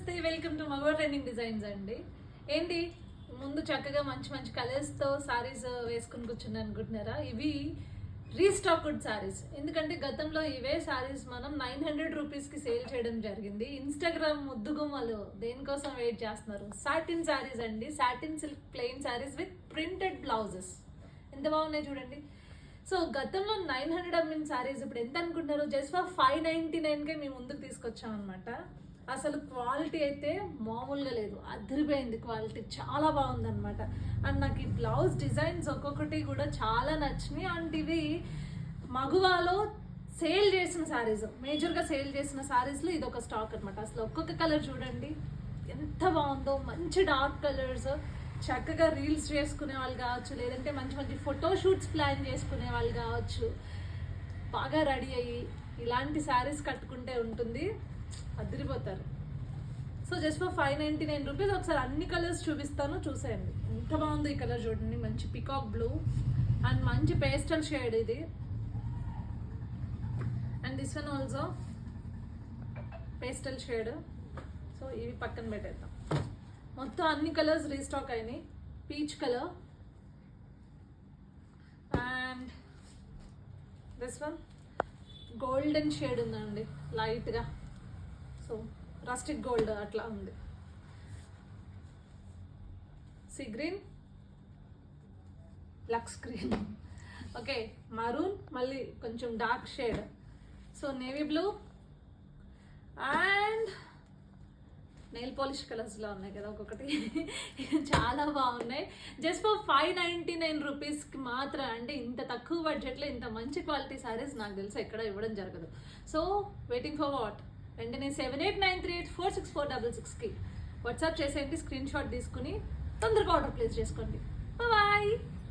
నమస్తే, welcome to మగవా trending designs అండి. ఏంటి ముందు చక్కగా మంచి మంచి కలర్స్తో సారీస్ వేసుకుని కూర్చుని అనుకుంటున్నారా? ఇవి రీస్టాక్డ్ సారీస్. ఎందుకంటే గతంలో ఇవే సారీస్ మనం 900 రూపీస్కి సేల్ చేయడం జరిగింది. ఇన్స్టాగ్రామ్ ముద్దుగుమ్మలు దేనికోసం వెయిట్ చేస్తున్నారు? సాటిన్ సారీస్ అండి, satin silk plain saris with printed blouses. ఎంత బాగున్నాయి చూడండి. సో గతంలో 900 అమ్మిన సారీస్ ఇప్పుడు ఎంత అనుకుంటున్నారు? జస్ట్ ఫర్ 599కే మేము ముందుకు తీసుకొచ్చాం అనమాట. అసలు క్వాలిటీ అయితే మామూలుగా లేదు, అదిరిపోయింది క్వాలిటీ, చాలా బాగుందన్నమాట. అండ్ నాకు ఈ బ్లౌజ్ డిజైన్స్ ఒక్కొక్కటి కూడా చాలా నచ్చినాయి. అండ్ ఇవి మగువాలో సేల్ చేసిన సారీస్, మేజర్గా సేల్ చేసిన సారీస్లో ఇది ఒక స్టాక్ అనమాట. అసలు ఒక్కొక్క కలర్ చూడండి ఎంత బాగుందో, మంచి డార్క్ కలర్స్. చక్కగా రీల్స్ చేసుకునే వాళ్ళు కావచ్చు, లేదంటే మంచి మంచి ఫోటో షూట్స్ ప్లాన్ చేసుకునే వాళ్ళు కావచ్చు, బాగా రెడీ అయ్యి ఇలాంటి శారీస్ కట్టుకుంటే ఉంటుంది, అదిరిపోతారు. సో జస్ట్ ఫర్ 599 రూపీస్ ఒకసారి అన్ని కలర్స్ చూపిస్తాను, చూసేయండి. ఎంత బాగుందో ఈ కలర్ చూడండి, మంచి పికాక్ బ్లూ అండ్ మంచి పేస్టల్ షేడ్ ఇది. And this one also pastel shade. So ఇవి పక్కన పెట్టేద్దాం. మొత్తం అన్ని కలర్స్ రీస్టాక్ అయినాయి. Peach colour and this one golden shade ఉందండి లైట్గా. సో రస్టిక్ గోల్డ్ అట్లా ఉంది. Sea green, lux green, okay maroon, మళ్ళీ కొంచెం dark shade. So navy blue and nail polish కలర్స్లో ఉన్నాయి కదా ఒక్కొక్కటి, చాలా బాగున్నాయి. జస్ట్ ఫర్ 599 రూపీస్కి మాత్రం. అంటే ఇంత తక్కువ బడ్జెట్లో ఇంత మంచి క్వాలిటీ సారీస్ నాకు తెలిసి ఎక్కడ ఇవ్వడం జరగదు. So waiting for what? వెంటనే 7893846466కి వాట్సాప్ చేసేయండి. స్క్రీన్ షాట్ తీసుకుని తొందరగా ఆర్డర్ ప్లేస్ చేసుకోండి. బాయ్.